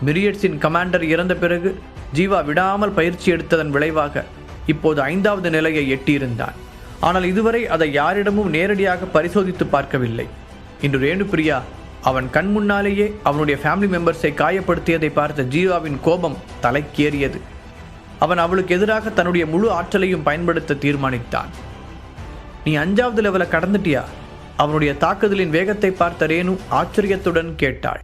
மிரியட்ஸின் commander இறந்த பிறகு ஜீவா விடாமல் பயிற்சி எடுத்ததன் விளைவாக இப்போது 5வது நிலையை எட்டியிருந்தான். ஆனால் இதுவரை அதை யாரிடமும் நேரடியாக பரிசோதித்து பார்க்கவில்லை. இன்று ரேணுபிரியா அவன் கண் முன்னாலேயே அவனுடைய ஃபேமிலி மெம்பர்ஸை காயப்படுத்தியதை பார்த்த ஜீவாவின் கோபம் தலைக்கேறியது. அவன் அவளுக்கு எதிராக தன்னுடைய முழு ஆற்றலையும் பயன்படுத்த தீர்மானித்தான். நீ 5வது லெவலை கடந்துட்டியா? அவனுடைய தாக்குதலின் வேகத்தை பார்த்த ரேணு ஆச்சரியத்துடன் கேட்டாள்.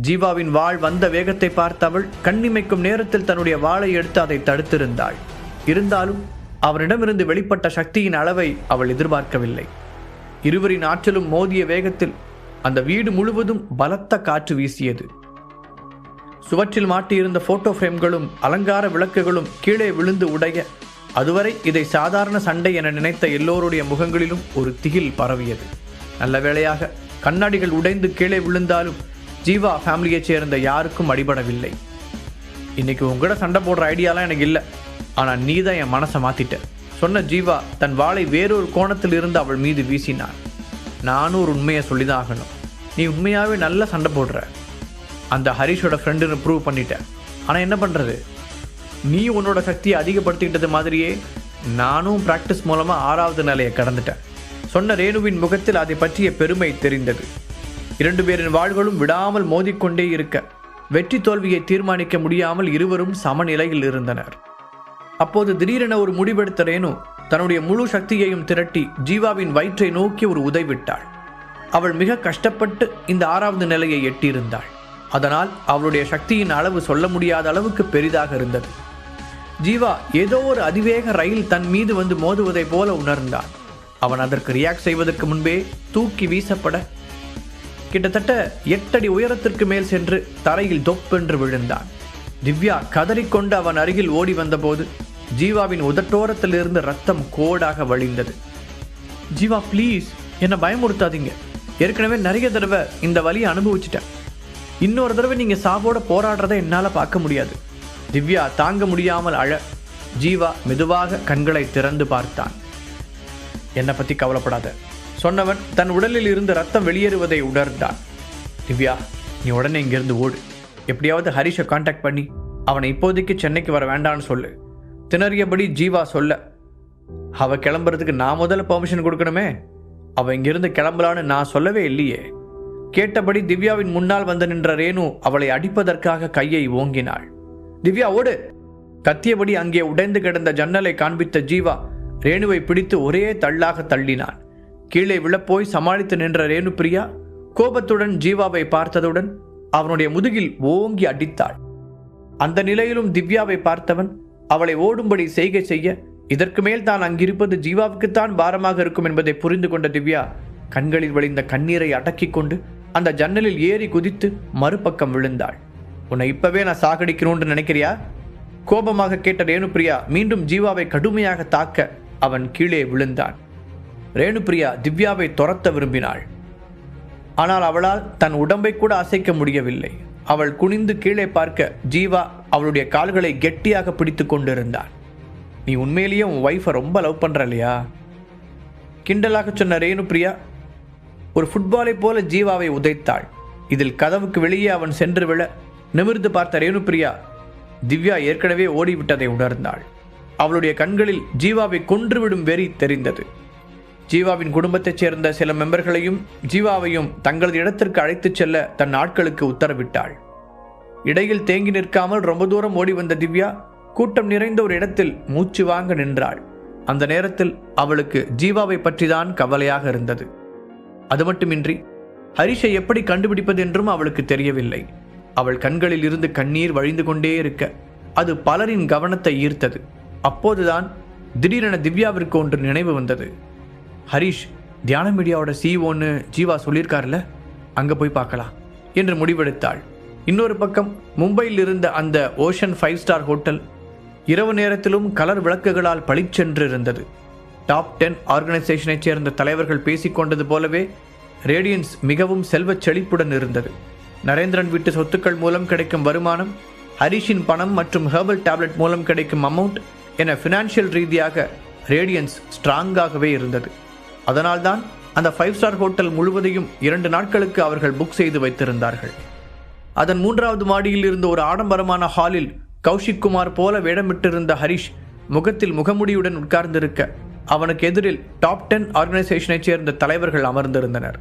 ஜீவாவின் வாள் வந்த வேகத்தை பார்த்த அவள் கண்ணிமைக்கும் நேரத்தில் தன்னுடைய வாளை எடுத்து அதை தடுத்திருந்தாள். இருந்தாலும் அவனிடமிருந்து வெளிப்பட்ட சக்தியின் அளவை அவள் எதிர்பார்க்கவில்லை. இருவரின் ஆற்றலும் மோதிய வேகத்தில் அந்த வீடு முழுவதும் பலத்த காற்று வீசியது. சுவற்றில் மாட்டியிருந்த போட்டோ ஃப்ரேம்களும் அலங்கார விளக்குகளும் கீழே விழுந்து உடைய, அதுவரை இதை சாதாரண சண்டை என நினைத்த எல்லோருடைய முகங்களிலும் ஒரு திகில் பரவியது. நல்ல வேளையாக கண்ணாடிகள் உடைந்து கீழே விழுந்தாலும் ஜீவா ஃபேமிலியைச் சேர்ந்த யாருக்கும் அடிபடவில்லை. இன்னைக்கு உங்ககிட்ட சண்டை போடுற ஐடியாலாம் எனக்கு இல்லை, ஆனால் நீ தான் என் மனசை மாத்திட்ட சொன்ன ஜீவா தன் வாளை வேறொரு கோணத்தில் இருந்து அவள் மீது வீசினான். நானும் ஒரு உண்மையை சொல்லிதான் ஆகணும். நீ உண்மையாகவே நல்ல சண்டை போடுற. அந்த ஹரிஷோட ஃப்ரெண்டுன்னு ப்ரூவ் பண்ணிட்ட. ஆனால் என்ன பண்ணுறது, நீ உன்னோட சக்தியை அதிகப்படுத்திக்கிட்டது மாதிரியே நானும் ப்ராக்டிஸ் மூலமாக 6வது நிலையை கடந்துட்டேன் சொன்ன ரேணுவின் முகத்தில் அதை பற்றிய பெருமை தெரிந்தது. 2 பேரின் வாள்களும் விடாமல் மோதிக்கொண்டே இருக்க வெற்றி தோல்வியை தீர்மானிக்க முடியாமல் இருவரும் சமநிலையில் இருந்தனர். அப்போது திடீரென ஒரு முடிவெடுத்த ரேணு தன்னுடைய முழு சக்தியையும் திரட்டி ஜீவாவின் வயிற்றை நோக்கி ஒரு உதைவிட்டாள். அவள் மிக கஷ்டப்பட்டு இந்த 6வது நிலையை எட்டியிருந்தாள். அதனால் அவளுடைய சக்தியின் அளவு சொல்ல முடியாத அளவுக்கு பெரிதாக இருந்தது. ஜீவா ஏதோ ஒரு அதிவேக ரயில் தன் மீது வந்து மோதுவதை போல உணர்ந்தான். அவன் அதற்கு ரியாக்ட் செய்வதற்கு முன்பே தூக்கி வீசப்பட கிட்டத்தட்ட 8 அடி உயரத்திற்கு மேல் சென்று தரையில் தொப்பென்று விழுந்தான். திவ்யா கதறிக்கொண்டு அவன் அருகில் ஓடி வந்தபோது ஜீவாவின் உதட்டோரத்திலிருந்து ரத்தம் கோடாக வழிந்தது. ஜீவா ப்ளீஸ், என்னை பயமுறுத்தாதீங்க. ஏற்கனவே நிறைய தடவை இந்த வலியை அனுபவிச்சிட்டேன். இன்னொரு தடவை நீங்கள் சாவோட போராடுறதை என்னால் பார்க்க முடியாது. திவ்யா தாங்க முடியாமல் அழ ஜீவா மெதுவாக கண்களை திறந்து பார்த்தான். என்னை பற்றி கவலைப்படாத சொன்னவன் தன் உடலில் இருந்து ரத்தம் வெளியேறுவதை உணர்ந்தான். திவ்யா, நீ உடனே இங்கிருந்து ஓடு. எப்படியாவது ஹரிஷை கான்டாக்ட் பண்ணி அவனை இப்போதைக்கு சென்னைக்கு வர வேண்டான்னு சொல்லு. திணறியபடி ஜீவா சொல்ல, அவ கிளம்புறதுக்கு நான் முதல்ல பெர்மிஷன் கொடுக்கணுமே. அவ இங்கிருந்து கிளம்பலான்னு நான் சொல்லவே இல்லையே. கேட்டபடி திவ்யாவின் முன்னால் வந்து நின்ற ரேணு அவளை அடிப்பதற்காக கையை ஓங்கினாள். திவ்யா ஓடு கத்தியபடி அங்கே உடைந்து கிடந்த ஜன்னலை காண்பித்த ஜீவா ரேணுவை பிடித்து ஒரே தள்ளாக தள்ளினான். கீழே விழப்போய் சமாளித்து நின்ற ரேணுபிரியா கோபத்துடன் ஜீவாவை பார்த்ததுடன் அவனுடைய முதுகில் ஓங்கி அடித்தாள். அந்த நிலையிலும் திவ்யாவை பார்த்தவன் அவளை ஓடும்படி செய்கை செய்ய, இதற்கு மேல் தான் அங்கிருப்பது ஜீவாவுக்குத்தான் பாரமாக இருக்கும் என்பதை புரிந்து கொண்ட திவ்யா கண்களில் வழிந்த கண்ணீரை அடக்கிக் கொண்டு அந்த ஜன்னலில் ஏறி குதித்து மறுபக்கம் விழுந்தாள். உன்னை இப்பவே நான் சாகடிக்கணும்னு நினைக்கிறியா? கோபமாக கேட்ட ரேணுபிரியா மீண்டும் ஜீவாவை கடுமையாக தாக்க அவன் கீழே விழுந்தான். ரேணுபிரியா திவ்யாவை துரத்த விரும்பினாள். ஆனால் அவளால் தன் உடம்பை கூட அசைக்க முடியவில்லை. அவள் குனிந்து கீழே பார்க்க ஜீவா அவளுடைய கால்களை கெட்டியாக பிடித்து கொண்டிருந்தான். நீ உண்மையிலேயே உன் ஒய்ஃபை ரொம்ப லவ் பண்ற இல்லையா? கிண்டலாக சொன்ன ரேணுபிரியா ஒரு ஃபுட்பாலை போல ஜீவாவை உதைத்தாள். இதில் கதவுக்கு வெளியே அவன் சென்று விழ நிமிர்ந்து பார்த்த ரேணுபிரியா திவ்யா ஏற்கனவே ஓடிவிட்டதை உணர்ந்தாள். அவளுடைய கண்களில் ஜீவாவை கொன்றுவிடும் வெறி தெரிந்தது. ஜீவாவின் குடும்பத்தைச் சேர்ந்த சில மெம்பர்களையும் ஜீவாவையும் தங்களது இடத்திற்கு அழைத்துச் செல்ல தன் ஆட்களுக்கு உத்தரவிட்டாள். இடையில் தேங்கி நிற்காமல் ரொம்ப தூரம் ஓடி வந்த திவ்யா கூட்டம் நிறைந்த ஒரு இடத்தில் மூச்சு வாங்க நின்றாள். அந்த நேரத்தில் அவளுக்கு ஜீவாவை பற்றிதான் கவலையாக இருந்தது. அது மட்டுமின்றி ஹரிஷை எப்படி கண்டுபிடிப்பது என்றும் அவளுக்கு தெரியவில்லை. அவள் கண்களில் இருந்து கண்ணீர் வழிந்து கொண்டே இருக்க அது பலரின் கவனத்தை ஈர்த்தது. அப்போதுதான் திடீரென திவ்யாவிற்கு ஒன்று நினைவு வந்தது. ஹரிஷ் தியான மீடியாவோட சிஓன்னு ஜீவா சொல்லியிருக்காருல்ல, அங்கே போய் பார்க்கலாம் என்று முடிவெடுத்தாள். இன்னொரு பக்கம் மும்பையில் இருந்த அந்த ஓஷன் 5 ஸ்டார் ஹோட்டல் இரவு நேரத்திலும் கலர் விளக்குகளால் பளிச்சென்று இருந்தது. டாப் 10 ஆர்கனைசேஷனைச் சேர்ந்த தலைவர்கள் பேசிக்கொண்டது போலவே ரேடியன்ஸ் மிகவும் செல்வச் செழிப்புடன் இருந்தது. நரேந்திரன் வீட்டு சொத்துக்கள் மூலம் கிடைக்கும் வருமானம், ஹரிஷின் பணம் மற்றும் ஹெர்பல் டேப்லெட் மூலம் கிடைக்கும் அமௌண்ட் என ஃபினான்ஷியல் ரீதியாக ரேடியன்ஸ் ஸ்ட்ராங்காகவே இருந்தது. அதனால்தான் அந்த 5 ஸ்டார் ஹோட்டல் முழுவதையும் 2 நாட்களுக்கு அவர்கள் புக் செய்து வைத்திருந்தார்கள். அதன் 3வது மாடியில் இருந்த ஒரு ஆடம்பரமான ஹாலில் கௌஷிக் குமார் போல வேடமிட்டிருந்த ஹரிஷ் முகத்தில் முகமுடியுடன் உட்கார்ந்திருக்க அவனுக்கு எதிரில் டாப் 10 ஆர்கனைசேஷனைச் சேர்ந்த தலைவர்கள் அமர்ந்திருந்தனர்.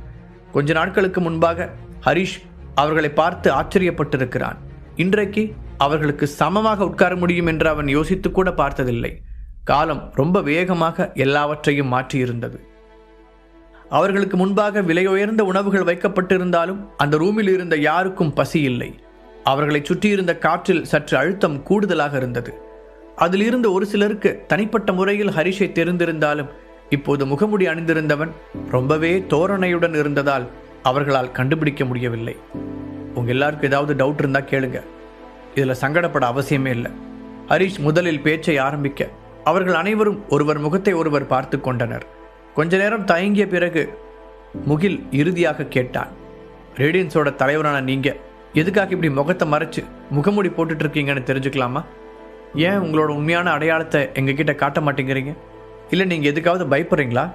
கொஞ்ச நாட்களுக்கு முன்பாக ஹரிஷ் அவர்களை பார்த்து ஆச்சரியப்பட்டிருக்கிறான். இன்றைக்கு அவர்களுக்கு சமமாக உட்கார முடியும் என்று அவன் யோசித்து கூட பார்த்ததில்லை. காலம் ரொம்ப வேகமாக எல்லாவற்றையும் மாற்றியிருந்தது. அவர்களுக்கு முன்பாக விலையுயர்ந்த உணவுகள் வைக்கப்பட்டிருந்தாலும் அந்த ரூமில் இருந்த யாருக்கும் பசி இல்லை. அவர்களை சுற்றியிருந்த காற்றில் சற்று அழுத்தம் கூடுதலாக இருந்தது. அதில் இருந்த ஒரு சிலருக்கு தனிப்பட்ட முறையில் ஹரிஷை தெரிந்திருந்தாலும் இப்போது முகமுடி அணிந்திருந்தவன் ரொம்பவே தோரணையுடன் இருந்ததால் அவர்களால் கண்டுபிடிக்க முடியவில்லை. உங்க எல்லாருக்கும் ஏதாவது டவுட் இருந்தா கேளுங்க, இதுல சங்கடப்பட அவசியமே இல்லை. ஹரிஷ் முதலில் பேச்சை ஆரம்பிக்க அவர்கள் அனைவரும் ஒருவர் முகத்தை ஒருவர் பார்த்து கொண்டனர். கொஞ்ச நேரம் தயங்கிய பிறகு முகில் இறுதியாக கேட்டான், ரேடியன்ஸோட தலைவரான நீங்க எதுக்காக இப்படி முகத்தை மறைச்சு முகமூடி போட்டுட்டு இருக்கீங்கன்னு தெரிஞ்சுக்கலாமா? ஏன் உங்களோட உண்மையான அடையாளத்தை எங்ககிட்ட காட்ட மாட்டேங்கிறீங்க? இல்லை நீங்கள் எதுக்காவது பயப்படுறீங்களா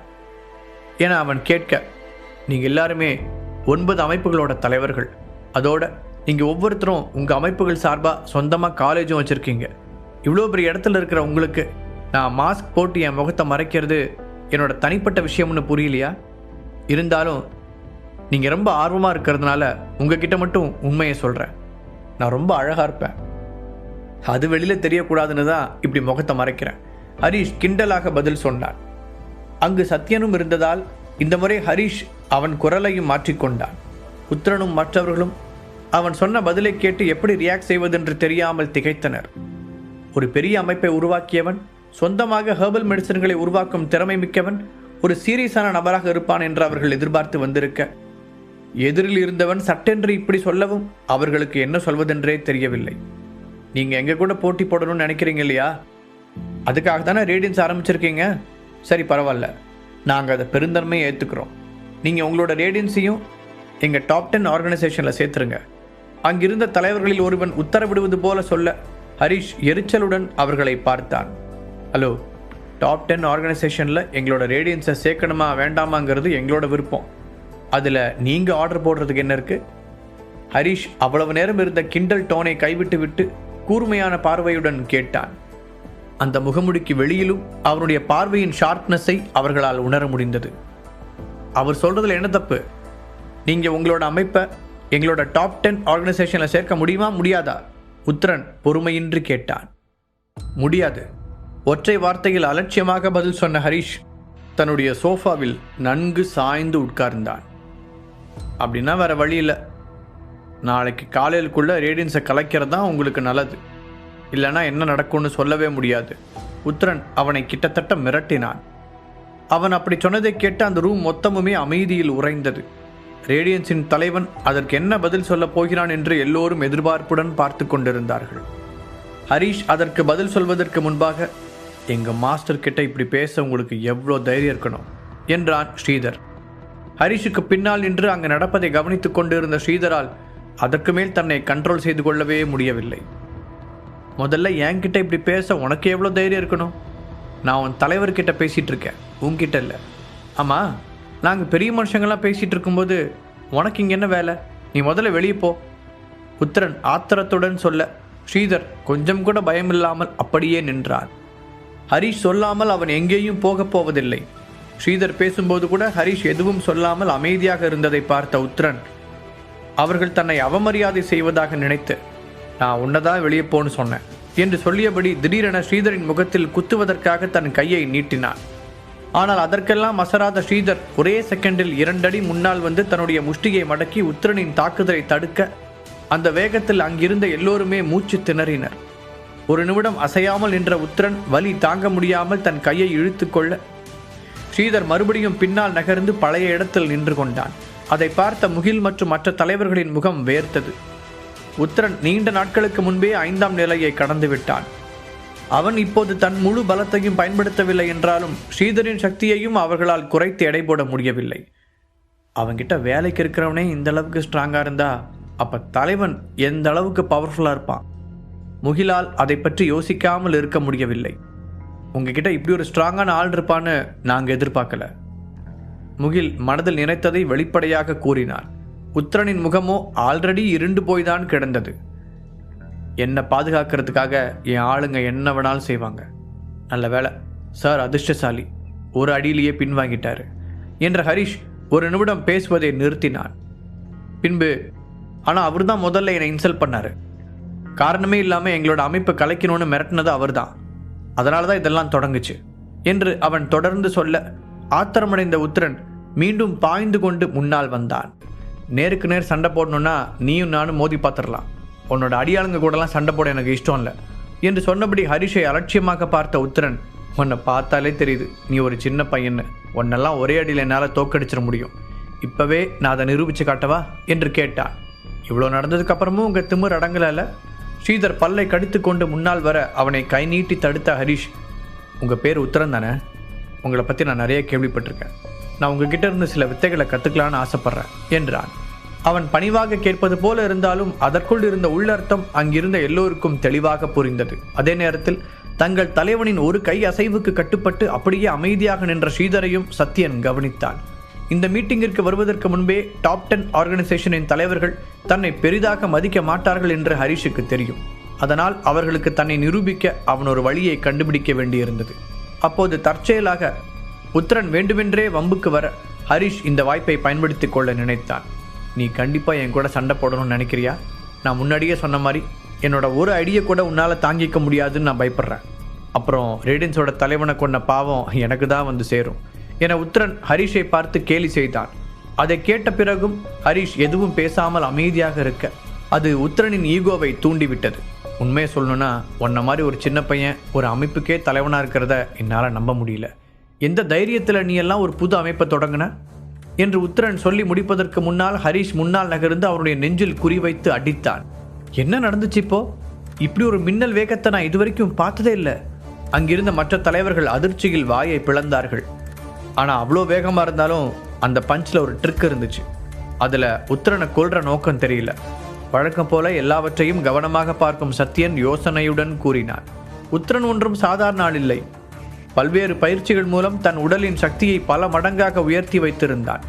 என அவன் கேட்க, நீங்கள் எல்லாருமே 9 அமைப்புகளோட தலைவர்கள். அதோட நீங்கள் ஒவ்வொருத்தரும் உங்கள் அமைப்புகள் சார்பாக சொந்தமாக காலேஜும் வச்சுருக்கீங்க. இவ்வளோ பெரிய இடத்துல இருக்கிற உங்களுக்கு நான் மாஸ்க் போட்டு என் முகத்தை மறைக்கிறது என்னோட தனிப்பட்ட விஷயம்னு புரியலையா? இருந்தாலும் நீங்கள் ரொம்ப ஆர்வமாக இருக்கிறதுனால உங்ககிட்ட மட்டும் உண்மையை சொல்கிறேன். நான் ரொம்ப அழகாக இருப்பேன், அது வெளியில் தெரியக்கூடாதுன்னு தான் இப்படி முகத்தை மறைக்கிறேன். ஹரிஷ் கிண்டலாக பதில் சொன்னான். அங்கு சத்யனும் இருந்ததால் இந்த முறை ஹரிஷ் அவன் குரலையும் மாற்றிக்கொண்டான். உத்திரனும் மற்றவர்களும் அவன் சொன்ன பதிலை கேட்டு எப்படி ரியாக்ட் செய்வதென்று தெரியாமல் திகைத்தனர். ஒரு பெரிய அமைப்பை உருவாக்கியவன், சொந்தமாக ஹெர்பல் மெடிசன்களை உருவாக்கும் திறமை மிக்கவன், ஒரு சீரியஸான நபராக இருப்பான் என்று அவர்கள் எதிர்பார்த்து வந்திருக்க, எதிரில் இருந்தவன் சட்டென்று இப்படி சொல்லவும் அவர்களுக்கு என்ன சொல்வதென்றே தெரியவில்லை. நீங்கள் எங்கள் கூட போட்டி போடணும்னு நினைக்கிறீங்க இல்லையா? அதுக்காக தானே ரேடியன்ஸ் ஆரம்பிச்சிருக்கீங்க. சரி, பரவாயில்ல, நாங்கள் அதை பெருந்தன்மையை ஏற்றுக்கிறோம். நீங்கள் உங்களோட ரேடியன்ஸையும் எங்கள் டாப் 10 ஆர்கனைசேஷனில் சேர்த்துருங்க. அங்கிருந்த தலைவர்களில் ஒருவன் உத்தரவிடுவது போல சொல்ல ஹரிஷ் எரிச்சலுடன் அவர்களை பார்த்தான். ஹலோ, டாப் 10 ஆர்கனைசேஷனில் எங்களோட ரேடியன்ஸை சேர்க்கணுமா வேண்டாமாங்கிறது எங்களோட விருப்பம். அதில் நீங்கள் ஆர்டர் போடுறதுக்கு என்ன இருக்குது? ஹரிஷ் அவ்வளவு நேரம் இருந்த கிண்டல் டோனை கைவிட்டு விட்டு கூர்மையான பார்வையுடன் கேட்டான். அந்த முகமுடிக்கு வெளியிலும் அவனுடைய பார்வையின் ஷார்ப்னஸை அவர்களால் உணர முடிந்தது. அவர் சொல்றதுல என்ன தப்பு? நீங்க உங்களோட அமைப்பை எங்களோட டாப் 10 ஆர்கனைசேஷன்ல சேர்க்க முடியுமா முடியாதா? உத்திரன் பொறுமையின்றி கேட்டான். முடியாது, ஒற்றை வார்த்தையில் அலட்சியமாக பதில் சொன்ன ஹரிஷ் தன்னுடைய சோஃபாவில் நன்கு சாய்ந்து உட்கார்ந்தான். அப்படின்னா வேற வழி இல்லை. நாளைக்கு காலையிலுக்குள்ள ரேடியன்ஸை கலைக்கிறது தான் உங்களுக்கு நல்லது, இல்லைனா என்ன நடக்கும்னு சொல்லவே முடியாது. உத்திரன் அவனை கிட்டத்தட்ட மிரட்டினான். அவன் அப்படி சொன்னதை கேட்டு அந்த ரூம் மொத்தமுமே அமைதியில் உறைந்தது. ரேடியன்ஸின் தலைவன் அதற்கு என்ன பதில் சொல்ல போகிறான் என்று எல்லோரும் எதிர்பார்ப்புடன் பார்த்து கொண்டிருந்தார்கள். ஹரிஷ் அதற்கு பதில் சொல்வதற்கு முன்பாக, எங்கள் மாஸ்டர் கிட்ட இப்படி பேச உங்களுக்கு எவ்வளோ தைரியம் இருக்கணும் என்றான் ஸ்ரீதர். ஹரிஷுக்கு பின்னால் நின்று அங்கு நடப்பதை கவனித்துக் கொண்டிருந்த ஸ்ரீதரால் அதற்கு மேல் தன்னை கண்ட்ரோல் செய்து கொள்ளவே முடியவில்லை. முதல்ல என்கிட்ட இப்படி பேச உனக்கு எவ்வளோ தைரியம் இருக்கணும்? நான் உன் தலைவர்கிட்ட பேசிகிட்டு இருக்கேன், உன்கிட்ட இல்லை. ஆமாம், நாங்கள் பெரிய மனுஷங்கள்லாம் பேசிகிட்டு இருக்கும்போது உனக்கு இங்கே என்ன வேலை? நீ முதல்ல வெளியே போ. உத்திரன் ஆத்திரத்துடன் சொல்ல ஸ்ரீதர் கொஞ்சம் கூட பயமில்லாமல் அப்படியே நின்றான். ஹரிஷ் சொல்லாமல் அவன் எங்கேயும் போகப் போவதில்லை. ஸ்ரீதர் பேசும்போது கூட ஹரிஷ் எதுவும் சொல்லாமல் அமைதியாக இருந்ததை பார்த்த உத்திரன் அவர்கள் தன்னை அவமரியாதை செய்வதாக நினைத்து, நான் உன்னதான் வெளியே போன்னு சொன்னேன் என்று சொல்லியபடி திடீரென ஸ்ரீதரின் முகத்தில் குத்துவதற்காக தன் கையை நீட்டினான். ஆனால் அதற்கெல்லாம் அசராத ஸ்ரீதர் ஒரே செகண்டில் 2 அடி முன்னால் வந்து தன்னுடைய முஷ்டியை மடக்கி உத்திரனின் தாக்குதலை தடுக்க, அந்த வேகத்தில் அங்கிருந்த எல்லோருமே மூச்சு திணறினர். ஒரு நிமிடம் அசையாமல் நின்ற உத்திரன் வலி தாங்க முடியாமல் தன் கையை இழுத்து கொள்ள, ஸ்ரீதர் மறுபடியும் பின்னால் நகர்ந்து பழைய இடத்தில் நின்று கொண்டான். அதை பார்த்த முகில் மற்றும் மற்ற தலைவர்களின் முகம் வேர்த்தது. உத்திரன் நீண்ட நாட்களுக்கு முன்பே 5ஆம் நிலையை கடந்து விட்டான். அவன் இப்போது தன் முழு பலத்தையும் பயன்படுத்தவில்லை என்றாலும் ஸ்ரீதரின் சக்தியையும் அவர்களால் குறைத்து எடை போட முடியவில்லை. அவன்கிட்ட வேலைக்கு இருக்கிறவனே இந்த அளவுக்கு ஸ்ட்ராங்காக இருந்தா அப்ப தலைவன் எந்த அளவுக்கு பவர்ஃபுல்லாக இருப்பான்? முகிலால் அதை பற்றி யோசிக்காமல் இருக்க முடியவில்லை. உங்ககிட்ட இப்படி ஒரு ஸ்ட்ராங்கான ஆள் இருப்பான்னு நாங்கள் எதிர்பார்க்கல. முகில் மனதில் நினைத்ததை வெளிப்படையாக கூறினார். உத்தரனின் முகமோ ஆல்ரெடி இருண்டு போய்தான் கிடந்தது. என்னை பாதுகாக்கிறதுக்காக என் ஆளுங்க என்ன வேணாலும் செய்வாங்க. நல்ல வேலை சார் அதிர்ஷ்டசாலி, ஒரு அடியிலேயே பின்வாங்கிட்டாரு என்ற ஹரிஷ் ஒரு நிமிடம் பேசுவதை நிறுத்தினான். பின்பு ஆனால் அவர் தான் முதல்ல என்னை இன்சல்ட் பண்ணார். காரணமே இல்லாமல் எங்களோட அமைப்பை கலைக்கணும்னு மிரட்டினது அவர் தான். அதனால தான் இதெல்லாம் தொடங்குச்சு என்று அவன் தொடர்ந்து சொல்ல ஆத்திரமடைந்த உத்தரன் மீண்டும் பாய்ந்து கொண்டு முன்னால் வந்தான். நேருக்கு நேர் சண்டை போடணுன்னா நீயும் நானும் மோதி பார்த்துடலாம். உன்னோட அடியாளுங்க கூடலாம் சண்டை போட எனக்கு இஷ்டம் இல்லை என்று சொன்னபடி ஹரிஷை அலட்சியமாக பார்த்த உத்தரன், உன்னை பார்த்தாலே தெரியுது நீ ஒரு சின்ன பையன்னு. உன்னெல்லாம் ஒரே அடியில் என்னால் தோக்கடிச்சிட முடியும். இப்போவே நான் அதை நிரூபித்து காட்டவா என்று கேட்டான். இவ்வளோ நடந்ததுக்கு அப்புறமும் உங்கள் திமிர் அடங்கல. ஸ்ரீதர் பல்லை கடித்து கொண்டு முன்னால் வர அவனை கை நீட்டி தடுத்த ஹரிஷ், உங்கள் பேர் உத்தரன் தானே? உங்களை பற்றி நான் நிறைய கேள்விப்பட்டிருக்கேன். நான் உங்ககிட்ட இருந்து சில வித்தைகளை கற்றுக்கலான்னு ஆசைப்பட்றேன் என்றான். அவன் பணிவாக கேட்பது போல இருந்தாலும் அதற்குள் இருந்த உள்ளர்த்தம் அங்கிருந்த எல்லோருக்கும் தெளிவாக புரிந்தது. அதே நேரத்தில் தங்கள் தலைவனின் ஒரு கை அசைவுக்கு கட்டுப்பட்டு அப்படியே அமைதியாக நின்ற ஸ்ரீதரையும் சத்யன் கவனித்தான். இந்த மீட்டிங்கிற்கு வருவதற்கு முன்பே டாப் 10 ஆர்கனைசேஷனின் தலைவர்கள் தன்னை பெரிதாக மதிக்க மாட்டார்கள் என்று ஹரிஷுக்கு தெரியும். அதனால் அவர்களுக்கு தன்னை நிரூபிக்க அவன் ஒரு வழியை கண்டுபிடிக்க வேண்டியிருந்தது. அப்போது தற்செயலாக உத்தரன் வேண்டுமென்றே வம்புக்கு வர ஹரிஷ் இந்த வாய்ப்பை பயன்படுத்தி கொள்ள நினைத்தான். நீ கண்டிப்பாக என் கூட சண்டை போடணும்னு நினைக்கிறியா? நான் முன்னாடியே சொன்ன மாதிரி என்னோட ஒரு ஐடியை கூட உன்னால் தாங்கிக்க முடியாதுன்னு நான் பயப்படுறேன். அப்புறம் ரேடியன்ஸோட தலைவனை கொண்ட பாவம் எனக்கு தான் வந்து சேரும் என உத்தரன் ஹரிஷை பார்த்து கேலி செய்தான். அதை கேட்ட பிறகும் ஹரிஷ் எதுவும் பேசாமல் அமைதியாக இருக்க அது உத்தரனின் ஈகோவை தூண்டிவிட்டது. உண்மையை சொல்லணும்னா உன்ன மாதிரி ஒரு சின்ன பையன் ஒரு அமைப்புக்கே தலைவனாக இருக்கிறத என்னால் நம்ப முடியல. எந்த தைரியத்தில் நீ எல்லாம் ஒரு புது அமைப்பை தொடங்கின என்று உத்தரன் சொல்லி முடிப்பதற்கு முன்னால் ஹரிஷ் முன்னால் நகர்ந்து அவருடைய நெஞ்சில் குறிவைத்து அடித்தான். என்ன நடந்துச்சு இப்போ? இப்படி ஒரு மின்னல் வேகத்தை நான் இதுவரைக்கும் பார்த்ததே இல்லை. அங்கிருந்த மற்ற தலைவர்கள் அதிர்ச்சியில் வாயை பிளந்தார்கள். ஆனால் அவ்வளோ வேகமாக இருந்தாலும் அந்த பஞ்சில் ஒரு ட்ரிக் இருந்துச்சு. அதில் உத்தரனை கொல்ற நோக்கம் தெரியல. வழக்கம் போல எல்லாவற்றையும் கவனமாக பார்க்கும் சத்யன் யோசனையுடன் கூறினான். உத்தரன் ஒன்றும் சாதாரண ஆள் இல்லை. பல்வேறு பயிற்சிகள் மூலம் தன் உடலின் சக்தியை பல மடங்காக உயர்த்தி வைத்திருந்தான்.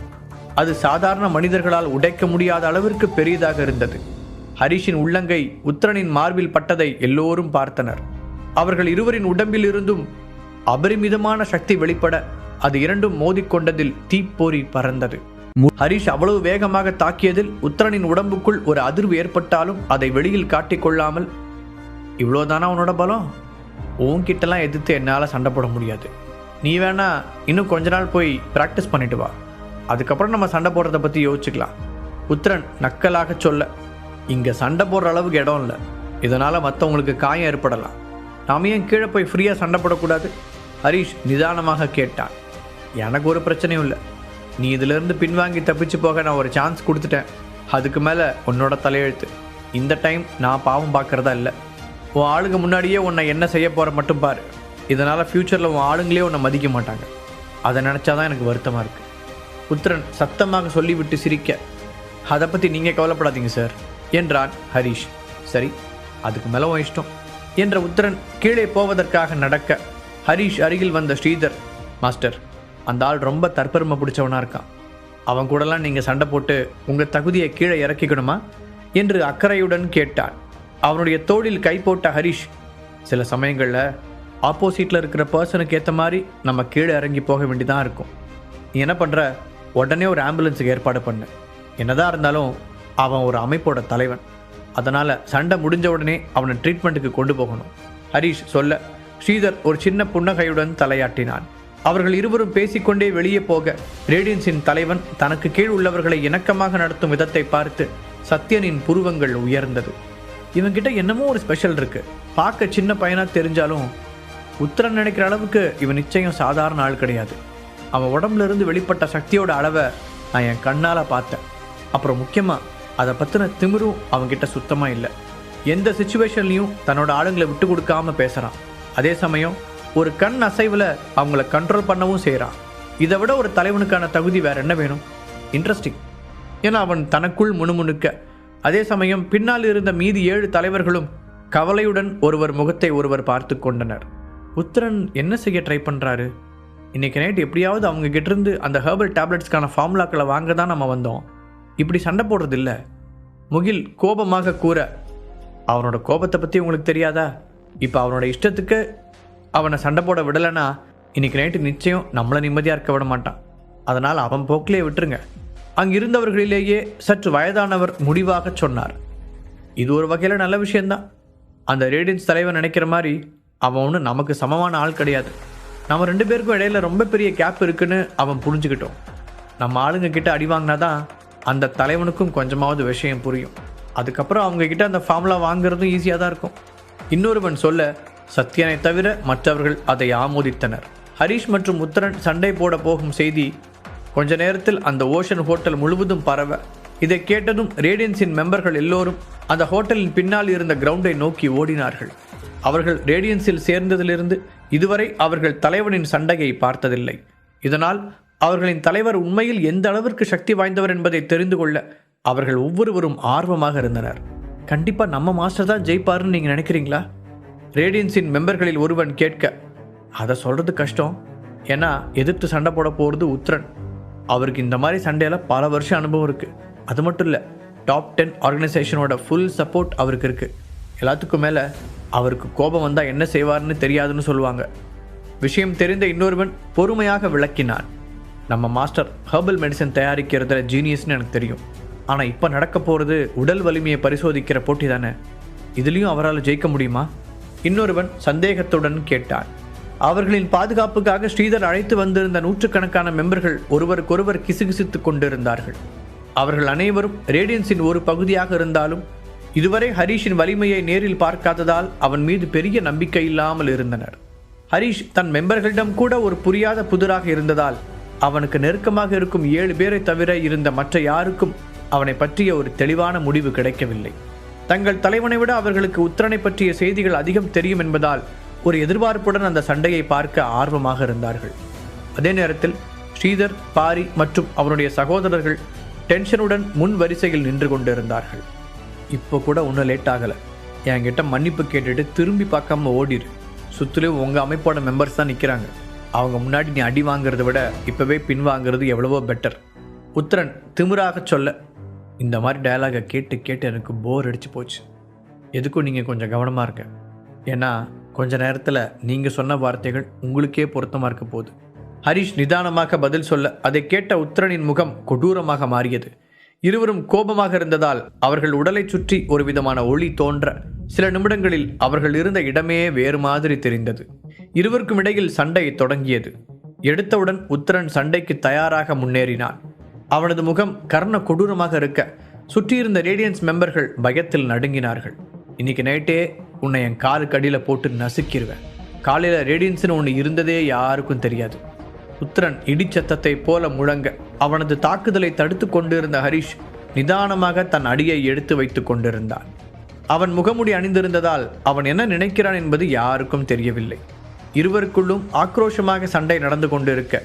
அது சாதாரண மனிதர்களால் உடைக்க முடியாத அளவிற்கு பெரியதாக இருந்தது. ஹரிஷின் உள்ளங்கை உத்தரனின் மார்பில் பட்டதை எல்லோரும் பார்த்தனர். அவர்கள் இருவரின் உடம்பில் இருந்தும் அபரிமிதமான சக்தி வெளிப்பட அது இரண்டும் மோதிக்கொண்டதில் தீப்பொறி பறந்தது. ஹரிஷ் அவ்வளவு வேகமாக தாக்கியதில் உத்தரனின் உடம்புக்குள் ஒரு அதிர்வு ஏற்பட்டாலும் அதை வெளியில் காட்டிக்கொள்ளாமல், இவ்வளோதானா உன்னோட பலம்? உன்கிட்டலாம் எதிர்த்து என்னால் சண்டை போட முடியாது. நீ வேணா இன்னும் கொஞ்ச நாள் போய் ப்ராக்டிஸ் பண்ணிட்டு வா, அதுக்கப்புறம் நம்ம சண்டை போடுறத பற்றி யோசிச்சுக்கலாம் உத்தரன் நக்கலாக சொல்ல, இங்கே சண்டை போடுற அளவுக்கு இடம் இல்லை. இதனால் மற்றவங்களுக்கு காயம் ஏற்படலாம். நாம் ஏன் கீழே போய் ஃப்ரீயாக சண்டை போடக்கூடாது? ஹரிஷ் நிதானமாக கேட்டான். எனக்கு ஒரு பிரச்சனையும் இல்லை. நீ இதிலிருந்து பின்வாங்கி தப்பிச்சு போக நான் ஒரு சான்ஸ் கொடுத்துட்டேன். அதுக்கு மேலே உன்னோட தலையெழுத்து. இந்த டைம் நான் பாவம் பார்க்குறதா இல்லை. உன் ஆளுங்க முன்னாடியே உன்னை என்ன செய்ய போகிற மட்டும் பாரு. இதனால் ஃப்யூச்சரில் உன் ஆளுங்களே உன்னை மதிக்க மாட்டாங்க. அதை நினச்சாதான் எனக்கு வருத்தமாக இருக்குது. உத்தரன் சத்தமாக சொல்லிவிட்டு சிரிக்க, அதை பற்றி நீங்கள் கவலைப்படாதீங்க சார் என்றான் ஹரிஷ். சரி, அதுக்கு மேலே உன் இஷ்டம் என்ற உத்தரன் கீழே போவதற்காக நடக்க ஹரிஷ் அருகில் வந்த ஸ்ரீதர், மாஸ்டர், அந்த ஆள் ரொம்ப தற்பெருமை பிடிச்சவனாக இருக்கான். அவன் கூடலாம் நீங்கள் சண்டை போட்டு உங்கள் தகுதியை கீழே இறக்கிக்கணுமா என்று அக்கறையுடன் கேட்டான். அவனுடைய தோளில் கை போட்ட ஹரிஷ், சில சமயங்களில் ஆப்போசிட்டில் இருக்கிற பர்சனுக்கு ஏற்ற மாதிரி நம்ம கீழே இறங்கி போக வேண்டியதான் இருக்கும். நீ என்ன பண்ணுற? உடனே ஒரு ஆம்புலன்ஸுக்கு ஏற்பாடு பண்ணு. என்னதான் இருந்தாலும் அவன் ஒரு அமைப்போட தலைவன். அதனால் சண்டை முடிஞ்ச உடனே அவனை ட்ரீட்மெண்ட்டுக்கு கொண்டு போகணும் ஹரிஷ் சொல்ல, ஸ்ரீதர் ஒரு சின்ன புன்னகையுடன் தலையாட்டினான். அவர்கள் இருவரும் பேசிக்கொண்டே வெளியே போக ரேடியன்ஸின் தலைவன் தனக்கு கீழ் உள்ளவர்களை இணக்கமாக நடத்தும் விதத்தை பார்த்து சத்யனின் புருவங்கள் உயர்ந்தது. இவன்கிட்ட என்னமோ ஒரு ஸ்பெஷல் இருக்கு. பார்க்க சின்ன பையனாக தெரிஞ்சாலும் உத்தரன் நினைக்கிற அளவுக்கு இவன் நிச்சயம் சாதாரண ஆள் கிடையாது. அவன் உடம்புல இருந்து வெளிப்பட்ட சக்தியோட அளவை நான் என் கண்ணால் பார்த்தேன். அப்புறம் முக்கியமாக அதை பற்றின திமிரும் அவன்கிட்ட சுத்தமாக இல்லை. எந்த சுச்சுவேஷன்லையும் தன்னோட ஆளுங்களை விட்டு கொடுக்காம பேசுகிறான். அதே சமயம் ஒரு கண் அசைவில் அவங்கள கண்ட்ரோல் பண்ணவும் செய்கிறான். இதை விட ஒரு தலைவனுக்கான தகுதி வேற என்ன வேணும்? இன்ட்ரெஸ்டிங் என அவன் தனக்குள் முணுமுணுக்க, அதே சமயம் பின்னால் இருந்த மீதி 7 தலைவர்களும் கவலையுடன் ஒருவர் முகத்தை ஒருவர் பார்த்து கொண்டனர். உத்தரன் என்ன செய்ய ட்ரை பண்ணுறாரு? இன்றைக்கி நைட் எப்படியாவது அவங்க கிட்டேருந்து அந்த ஹெர்பல் டேப்லெட்ஸ்க்கான ஃபார்முலாக்களை வாங்க தான் நம்ம வந்தோம். இப்படி சண்டை போடுறது இல்லை. முகில் கோபமாக கூற, அவனோட கோபத்தை பற்றி உங்களுக்கு தெரியாதா? இப்போ அவனோட இஷ்டத்துக்கு அவனை சண்டை போட விடலைன்னா இன்னைக்கு நைட்டு நிச்சயம் நம்மளை நிம்மதியாக இருக்க விட மாட்டான். அதனால் அவன் போக்கிலே விட்டுருங்க. அங்கிருந்தவர்களிலேயே சற்று வயதானவர் முடிவாக சொன்னார். இது ஒரு வகையில் நல்ல விஷயந்தான். அந்த ரேடியன்ஸ் தலைவன் நினைக்கிற மாதிரி அவன் ஒன்றும் நமக்கு சமமான ஆள் கிடையாது. நம்ம 2 பேருக்கும் இடையில ரொம்ப பெரிய கேப் இருக்குன்னு அவன் புரிஞ்சுக்கிட்டோம். நம்ம ஆளுங்க கிட்ட அடி வாங்கினா தான் அந்த தலைவனுக்கும் கொஞ்சமாவது விஷயம் புரியும். அதுக்கப்புறம் அவங்க கிட்ட அந்த ஃபார்முலா வாங்குறதும் ஈஸியாக தான் இருக்கும். இன்னொருவன் சொல்ல, சத்யனை தவிர மற்றவர்கள் அதை ஆமோதித்தனர். ஹரிஷ் மற்றும் உத்தரன் சண்டை போட போகும் செய்தி கொஞ்ச நேரத்தில் அந்த ஓஷன் ஹோட்டல் முழுவதும் பரவ, இதை கேட்டதும் ரேடியன்ஸின் மெம்பர்கள் எல்லோரும் அந்த ஹோட்டலின் பின்னால் இருந்த கிரவுண்டை நோக்கி ஓடினார்கள். அவர்கள் ரேடியன்ஸில் சேர்ந்ததிலிருந்து இதுவரை அவர்கள் தலைவனின் சண்டையை பார்த்ததில்லை. இதனால் அவர்களின் தலைவர் உண்மையில் எந்த அளவிற்கு சக்தி வாய்ந்தவர் என்பதை தெரிந்து கொள்ள அவர்கள் ஒவ்வொருவரும் ஆர்வமாக இருந்தனர். கண்டிப்பாக நம்ம மாஸ்டர் தான் ஜெயிப்பாருன்னு நீங்கள் நினைக்கிறீங்களா? ரேடியன்ஸின் மெம்பர்களில் ஒருவன் கேட்க, அதை சொல்கிறது கஷ்டம். ஏன்னா எதிர்த்து சண்டை போட போகிறது உத்தரன். அவருக்கு இந்த மாதிரி சண்டையில் பல வருஷம் அனுபவம் இருக்குது. அது மட்டும் இல்லை, டாப் 10 ஆர்கனைசேஷனோட ஃபுல் சப்போர்ட் அவருக்கு இருக்குது. எல்லாத்துக்கும் மேலே அவருக்கு கோபம் வந்தால் என்ன செய்வார்னு தெரியாதுன்னு சொல்லுவாங்க. விஷயம் தெரிந்த இன்னொருவன் பொறுமையாக விளக்கினான். நம்ம மாஸ்டர் ஹெர்பல் மெடிசன் தயாரிக்கிறதுல ஜீனியஸ்னு எனக்கு தெரியும். ஆனால் இப்போ நடக்க போகிறது உடல் வலிமையை பரிசோதிக்கிற போட்டி தானே. இதுலேயும் அவரால் ஜெயிக்க முடியுமா? இன்னொருவன் சந்தேகத்துடன் கேட்டான். அவர்களின் பாதுகாப்புக்காக ஸ்ரீதர் அழைத்து வந்திருந்த நூற்றுக்கணக்கான மெம்பர்கள் ஒருவருக்கொருவர் கிசுகிசுத்து கொண்டிருந்தார்கள். அவர்கள் அனைவரும் ரேடியன்ஸின் ஒரு பகுதியாக இருந்தாலும் இதுவரை ஹரீஷின் வலிமையை நேரில் பார்க்காததால் அவன் மீது பெரிய நம்பிக்கை இல்லாமல் இருந்தனர். ஹரீஷ் தன் மெம்பர்களிடம் கூட ஒரு புரியாத புதிராக இருந்ததால் அவனுக்கு நெருக்கமாக இருக்கும் 7 பேரை தவிர இருந்த மற்ற யாருக்கும் அவனை பற்றிய ஒரு தெளிவான முடிவு கிடைக்கவில்லை. தங்கள் தலைவனை விட அவர்களுக்கு உத்தரனை பற்றிய செய்திகள் அதிகம் தெரியும் என்பதால் ஒரு எதிர்பார்ப்புடன் அந்த சண்டையை பார்க்க ஆர்வமாக இருந்தார்கள். அதே நேரத்தில் ஸ்ரீதர், பாரி மற்றும் அவனுடைய சகோதரர்கள் டென்ஷனுடன் முன் வரிசையில் நின்று கொண்டிருந்தார்கள். இப்போ கூட ஒன்றும் லேட் ஆகலை. என்கிட்ட மன்னிப்பு கேட்டுட்டு திரும்பி பார்க்காம ஓடிடு. சுற்றிலும் உங்கள் அமைப்போட மெம்பர்ஸ் தான் நிற்கிறாங்க. அவங்க முன்னாடி நீ அடி வாங்கிறத விட இப்போவே பின்வாங்கிறது எவ்வளவோ பெட்டர். உத்தரன் திமிராக சொல்ல, இந்த மாதிரி டயலாகை கேட்டு கேட்டு எனக்கு போர் அடிச்சு போச்சு. எதுக்கும் நீங்கள் கொஞ்சம் கவனமாக இருங்க. ஏன்னா கொஞ்ச நேரத்தில் நீங்கள் சொன்ன வார்த்தைகள் உங்களுக்கே பொருத்தமாக இருக்க போகுது. ஹரிஷ் நிதானமாக பதில் சொல்ல அதை கேட்ட உத்தரனின் முகம் கொடூரமாக மாறியது. இருவரும் கோபமாக இருந்ததால் அவர்கள் உடலை சுற்றி ஒரு விதமான ஒளி தோன்ற சில நிமிடங்களில் அவர்கள் இருந்த இடமே வேறு மாதிரி தெரிந்தது. இருவருக்கும் இடையில் சண்டை தொடங்கியது. எடுத்தவுடன் உத்தரன் சண்டைக்கு தயாராக முன்னேறினான். அவனது முகம் கர்ண கொடூரமாக இருக்க சுற்றியிருந்த ரேடியன்ஸ் மெம்பர்கள் பயத்தில் நடுங்கினார்கள். இன்னைக்கு நைட்டே உன்னை என் காலுக்கு அடியில் போட்டு நசுக்கிடுவேன். காலையில் ரேடியன்ஸ்னு ஒன்று இருந்ததே யாருக்கும் தெரியாது. உத்தரன் இடிச்சத்தத்தை போல முழங்க அவனது தாக்குதலை தடுத்து கொண்டிருந்த ஹரிஷ் நிதானமாக தன் அடியை எடுத்து வைத்து கொண்டிருந்தான். அவன் முகமுடி அணிந்திருந்ததால் அவன் என்ன நினைக்கிறான் என்பது யாருக்கும் தெரியவில்லை. இருவருக்குள்ளும் ஆக்ரோஷமாக சண்டை நடந்து கொண்டிருக்க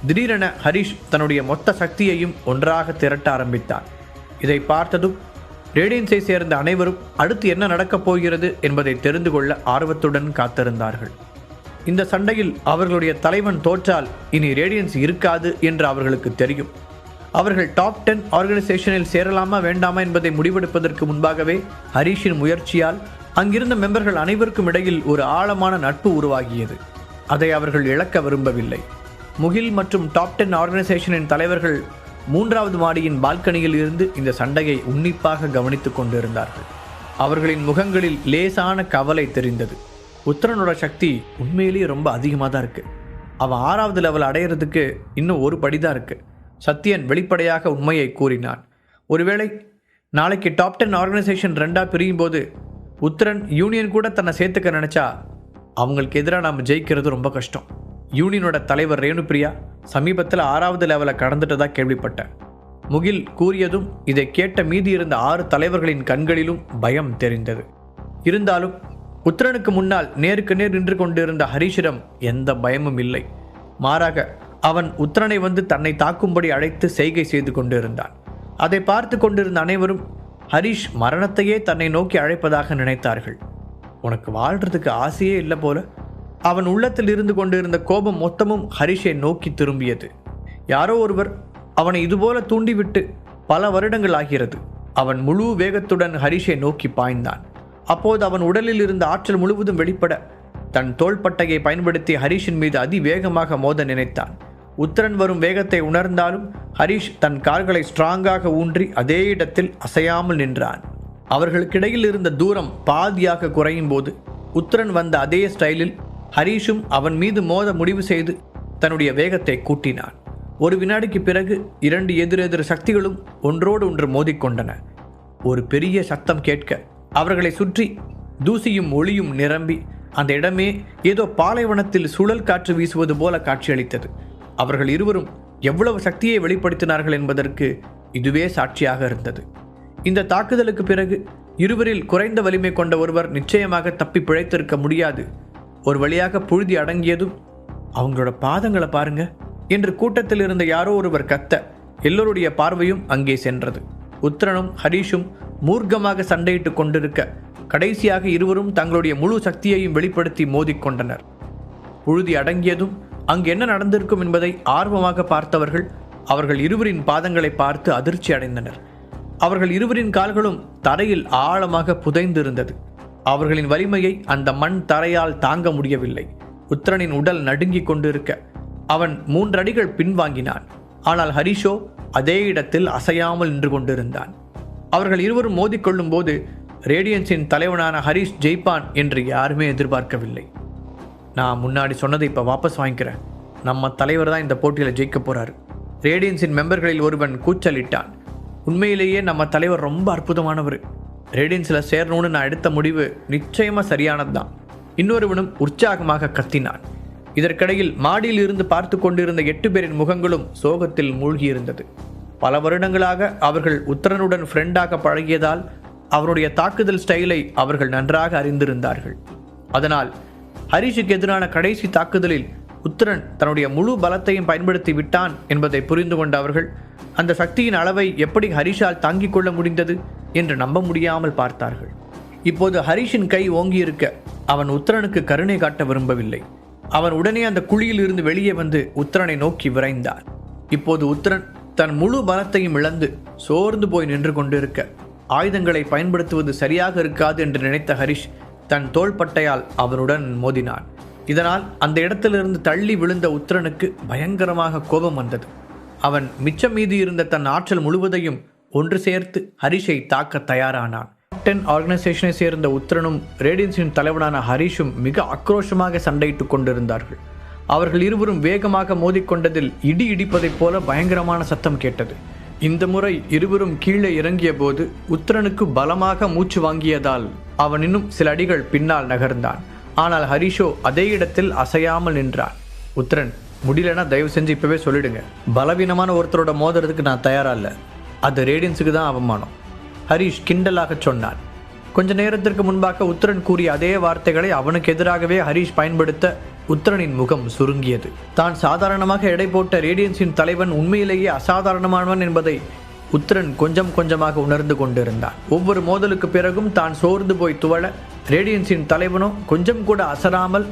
திடீரென ஹரிஷ் தன்னுடைய மொத்த சக்தியையும் ஒன்றாக திரட்ட ஆரம்பித்தான். இதை பார்த்ததும் ரேடியன்ஸை சேர்ந்த அனைவரும் அடுத்து என்ன நடக்கப் போகிறது என்பதை தெரிந்து கொள்ள ஆர்வத்துடன் காத்திருந்தார்கள். இந்த சண்டையில் அவர்களுடைய தலைவன் தோற்றால் இனி ரேடியன்ஸ் இருக்காது என்று அவர்களுக்கு தெரியும். அவர்கள் டாப் 10 ஆர்கனைசேஷனில் சேரலாமா வேண்டாமா என்பதை முடிவெடுப்பதற்கு முன்பாகவே ஹரீஷின் முயற்சியால் அங்கிருந்த மெம்பர்கள் அனைவருக்கும் இடையில் ஒரு ஆழமான நட்பு உருவாகியது. அதை அவர்கள் இழக்க விரும்பவில்லை. முகில் மற்றும் டாப் 10 ஆர்கனைசேஷனின் தலைவர்கள் 3வது மாடியின் பால்கனியில் இருந்து இந்த சண்டையை உன்னிப்பாக கவனித்துக் கொண்டிருந்தார்கள். அவர்களின் முகங்களில் லேசான கவலை தெரிந்தது. உத்தரனோட சக்தி உண்மையிலேயே ரொம்ப அதிகமாக தான் இருக்குது. அவன் 6வது லெவல் அடையிறதுக்கு இன்னும் ஒரு படி தான் இருக்குது. சத்யன் வெளிப்படையாக உண்மையை கூறினான். ஒருவேளை நாளைக்கு டாப் 10 ஆர்கனைசேஷன் 2ஆக பிரியும் போது உத்தரன் யூனியன் கூட தன்னை சேர்த்துக்க நினச்சா அவங்களுக்கு எதிராக நாம் ஜெயிக்கிறது ரொம்ப கஷ்டம். யூனியனோட தலைவர் ரேணுபிரியா சமீபத்தில் 6வது லெவலை கடந்துட்டதா கேள்விப்பட்டேன். முகில் கூறியதும் இதை கேட்ட மீதி இருந்த 6 தலைவர்களின் கண்களிலும் பயம் தெரிந்தது. இருந்தாலும் உத்தரனுக்கு முன்னால் நேருக்கு நேர் நின்று கொண்டிருந்த ஹரீஷிடம் எந்த பயமும் இல்லை. மாறாக அவன் உத்தரனை வந்து தன்னை தாக்கும்படி அழைத்து செய்கை செய்து கொண்டிருந்தான். அதை பார்த்து கொண்டிருந்த அனைவரும் ஹரீஷ் மரணத்தையே தன்னை நோக்கி அழைப்பதாக நினைத்தார்கள். உனக்கு வாழ்றதுக்கு ஆசையே இல்லை போல. அவன் உள்ளத்தில் இருந்து கொண்டிருந்த கோபம் மொத்தமும் ஹரீஷை நோக்கி திரும்பியது. யாரோ ஒருவர் அவனை இதுபோல தூண்டிவிட்டு பல வருடங்கள் ஆகிறது. அவன் முழு வேகத்துடன் ஹரிஷை நோக்கி பாய்ந்தான். அப்போது அவன் உடலில் இருந்த ஆற்றல் முழுவதும் வெளிப்பட தன் தோள்பட்டையை பயன்படுத்தி ஹரிஷின் மீது அதிவேகமாக மோத நினைத்தான். உத்தரன் வரும் வேகத்தை உணர்ந்தாலும் ஹரிஷ் தன் கால்களை ஸ்ட்ராங்காக ஊன்றி அதே இடத்தில் அசையாமல் நின்றான். அவர்களுக்கிடையில் இருந்த தூரம் பாதியாக குறையும் போது உத்தரன் வந்த அதே ஸ்டைலில் ஹரிஷும் அவன் மீது மோத முடிவு செய்து தன்னுடைய வேகத்தை கூட்டினான். ஒரு வினாடிக்கு பிறகு இரண்டு எதிரெதிர் சக்திகளும் ஒன்றோடு ஒன்று மோதிக்கொண்டன. ஒரு பெரிய சத்தம் கேட்க அவர்களை சுற்றி தூசியும் ஒளியும் நிரம்பி அந்த இடமே ஏதோ பாலைவனத்தில் சுழல் காற்று வீசுவது போல காட்சியளித்தது. அவர்கள் இருவரும் எவ்வளவு சக்தியை வெளிப்படுத்தினார்கள் என்பதற்கு இதுவே சாட்சியாக இருந்தது. இந்த தாக்குதலுக்கு பிறகு இருவரில் குறைந்த வலிமை கொண்ட ஒருவர் நிச்சயமாக தப்பி பிழைத்திருக்க முடியாது. ஒரு வழியாக புழுதி அடங்கியதும் அவங்களோட பாதங்களை பாருங்க என்று கூட்டத்தில் இருந்த யாரோ ஒருவர் கத்த எல்லோருடைய பார்வையும் அங்கே சென்றது. உத்தரனும் ஹரிஷும் மூர்க்கமாக சண்டையிட்டு கொண்டிருக்க கடைசியாக இருவரும் தங்களுடைய முழு சக்தியையும் வெளிப்படுத்தி மோதிக்கொண்டனர். புழுதி அடங்கியதும் அங்கு என்ன நடந்திருக்கும் என்பதை ஆர்வமாக பார்த்தவர்கள் அவர்கள் இருவரின் பாதங்களை பார்த்து அதிர்ச்சி அடைந்தனர். அவர்கள் இருவரின் கால்களும் தரையில் ஆழமாக புதைந்திருந்தது. அவர்களின் வலிமையை அந்த மண் தரையால் தாங்க முடியவில்லை. உத்தரனின் உடல் நடுங்கிக் கொண்டிருக்க அவன் 3 அடிகள் பின்வாங்கினான். ஆனால் ஹரிஷோ அதே இடத்தில் அசையாமல் நின்று கொண்டிருந்தான். அவர்கள் இருவரும் மோதிக்கொள்ளும் போது ரேடியன்ஸின் தலைவனான ஹரிஷ் ஜெயிப்பான் என்று யாருமே எதிர்பார்க்கவில்லை. நான் முன்னாடி சொன்னதை இப்போ வாபஸ் வாங்கிக்கிறேன். நம்ம தலைவர் தான் இந்த போட்டியில் ஜெயிக்க போறாரு. ரேடியன்ஸின் மெம்பர்களில் ஒருவன் கூச்சலிட்டான். உண்மையிலேயே நம்ம தலைவர் ரொம்ப அற்புதமானவர். ரேடியன்ஸில் சேரணும்னு நான் எடுத்த முடிவு நிச்சயமாக சரியானது தான். இன்னொருவனும் உற்சாகமாக கத்தினான். இதற்கிடையில் மாடியில் இருந்து பார்த்து கொண்டிருந்த 8 பேரின் முகங்களும் சோகத்தில் மூழ்கியிருந்தது. பல வருடங்களாக அவர்கள் உத்தரனுடன் ஃப்ரெண்டாக பழகியதால் அவருடைய தாக்குதல் ஸ்டைலை அவர்கள் நன்றாக அறிந்திருந்தார்கள். அதனால் ஹரிஷுக்கு எதிரான கடைசி தாக்குதலில் உத்தரன் தன்னுடைய முழு பலத்தையும் பயன்படுத்தி விட்டான் என்பதை புரிந்து கொண்ட அவர்கள் அந்த சக்தியின் அளவை எப்படி ஹரிஷால் தாங்கிக் கொள்ள முடிந்தது என்று நம்ப முடியாமல் பார்த்தார்கள். இப்போது ஹரிஷின் கை ஓங்கியிருக்க அவன் உத்தரனுக்கு கருணை காட்ட விரும்பவில்லை. அவன் உடனே அந்த குழியில் இருந்து வெளியே வந்து உத்தரனை நோக்கி விரைந்தான். இப்போது உத்தரன் தன் முழு பலத்தையும் இழந்து சோர்ந்து போய் நின்று கொண்டிருக்க ஆயுதங்களை பயன்படுத்துவது சரியாக இருக்காது என்று நினைத்த ஹரிஷ் தன் தோள்பட்டையால் அவனுடன் மோதினான். இதனால் அந்த இடத்திலிருந்து தள்ளி விழுந்த உத்தரனுக்கு பயங்கரமாக கோபம் வந்தது. அவன் மிச்சம் மீதி இருந்த தன் ஆற்றல் முழுவதையும் ஒன்று சேர்த்து ஹரிஷை தாக்க தயாரானான். 10 ஆர்கனைசேஷனை சேர்ந்த உத்தரனும் ரேடியன்ஸின் தலைவனான ஹரிஷும் மிக ஆக்ரோஷமாக சண்டையிட்டுக் கொண்டிருந்தார்கள். அவர்கள் இருவரும் வேகமாக மோதிக்கொண்டதில் இடி இடிப்பதைப் போல பயங்கரமான சத்தம் கேட்டது. இந்த முறை இருவரும் கீழே இறங்கிய போது உத்தரனுக்கு பலமாக மூச்சு வாங்கியதால் அவன் இன்னும் சில அடிகள் பின்னால் நகர்ந்தான். ஆனால் ஹரிஷோ அதே இடத்தில் அசையாமல் நின்றான். உத்தரன், முடியலன்னா தயவு செஞ்சு இப்பவே சொல்லிடுங்க. பலவீனமான ஒருத்தரோட மோதுறதுக்கு நான் தயாரா இல்லை. அது ரேடியன்ஸுக்கு தான் அவமானம். ஹரிஷ் கிண்டலாக சொன்னான். கொஞ்ச நேரத்திற்கு முன்பாக உத்தரன் கூறிய அதே வார்த்தைகளை அவனுக்கு எதிராகவே ஹரிஷ் பயன்படுத்த உத்தரனின் முகம் சுருங்கியது. தான் சாதாரணமாக எடை போட்ட ரேடியன்ஸின் தலைவன் உண்மையிலேயே அசாதாரணமானவன் என்பதை உத்தரன் கொஞ்சம் கொஞ்சமாக உணர்ந்து கொண்டிருந்தான். ஒவ்வொரு மோதலுக்கு பிறகும் தான் சோர்ந்து போய் துவள ரேடியன்ஸின் தலைவனோ கொஞ்சம் கூட அசராமல்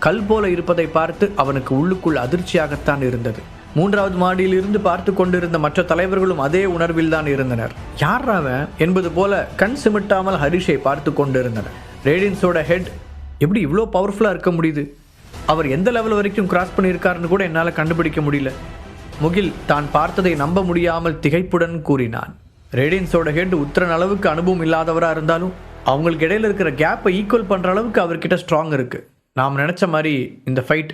கல் போல இருப்பதை பார்த்து அவனுக்கு உள்ளுக்குள் அதிர்ச்சியாகத்தான் இருந்தது. 3வது மாடியில் இருந்து பார்த்து கொண்டிருந்த மற்ற தலைவர்களும் அதே உணர்வில் தான் இருந்தனர். யார் அவன் என்பது போல கண் சிமிட்டாமல் ஹரிஷை பார்த்து கொண்டிருந்தனர். ரேடியன்ஸோட ஹெட் எப்படி இவ்வளோ பவர்ஃபுல்லாக இருக்க முடியுது? அவர் எந்த லெவல் வரைக்கும் கிராஸ் பண்ணியிருக்காருன்னு கூட என்னால் கண்டுபிடிக்க முடியல. முகில் தான் பார்த்ததை நம்ப முடியாமல் திகைப்புடன் கூறினான். ரேடியன்ஸோட ஹெட் உத்தரன் அளவுக்கு அனுபவம் இல்லாதவராக இருந்தாலும் அவங்களுக்கு இடையில இருக்கிற கேப்பை ஈக்குவல் பண்ணுற அளவுக்கு அவர்கிட்ட ஸ்ட்ராங் இருக்குது. நாம் நினச்ச மாதிரி இந்த ஃபைட்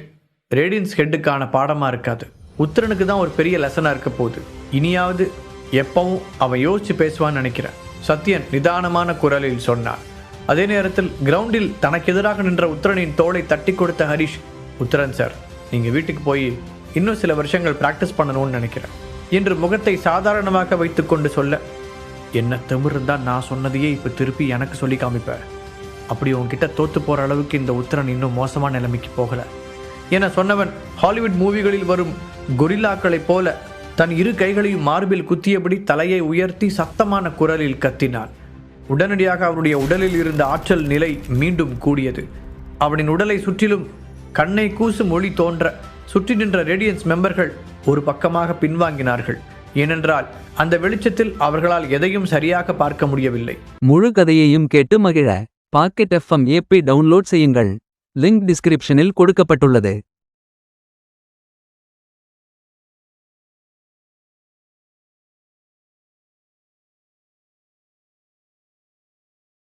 ரேடியன்ஸ் ஹெட்டுக்கான பாடமாக இருக்காது. உத்தரனுக்கு தான் ஒரு பெரிய லெசனாக இருக்க போகுது. இனியாவது எப்பவும் அவன் யோசிச்சு பேசுவான்னு நினைக்கிறேன், சத்யன் நிதானமான குரலில் சொன்னான். அதே நேரத்தில் கிரவுண்டில் தனக்கு எதிராக நின்ற உத்தரனின் தோளை தட்டி கொடுத்த ஹரிஷ், உத்தரன் சார், நீங்கள் வீட்டுக்கு போய் இன்னும் சில வருஷங்கள் ப்ராக்டிஸ் பண்ணணும்னு நினைக்கிறேன் என்று முகத்தை சாதாரணமாக வைத்துக்கொண்டு சொல்ல, என்ன திமிர் இருந்தால் நான் சொன்னதையே இப்போ திருப்பி எனக்கு சொல்லி காமிப்பேன். அப்படி உன்கிட்ட தோற்று போகிற அளவுக்கு இந்த உத்தரன் இன்னும் மோசமான நிலைமைக்கு போகலை என சொன்னவன் ஹாலிவுட் மூவிகளில் வரும் கொரில்லாக்களைப் போல தன் 2 கைகளையும் மார்பில் குத்தியபடி தலையை உயர்த்தி சத்தமான குரலில் கத்தினான். உடனடியாக அவனுடைய உடலில் இருந்த ஆற்றல் நிலை மீண்டும் கூடியது. அவனின் உடலை சுற்றிலும் கண்ணை கூசும் ஒளி தோன்ற சுற்றி நின்ற ரேடியன்ஸ் மெம்பர்கள் ஒரு பக்கமாக பின்வாங்கினார்கள். ஏனென்றால் அந்த வெளிச்சத்தில் அவர்களால் எதையும் சரியாக பார்க்க முடியவில்லை. முழு கதையையும் கேட்டு மகிழ பாக்கெட் FM ஏபி டவுன்லோட் செய்யுங்கள். லிங்க் டிஸ்கிரிப்ஷனில் கொடுக்கப்பட்டுள்ளது.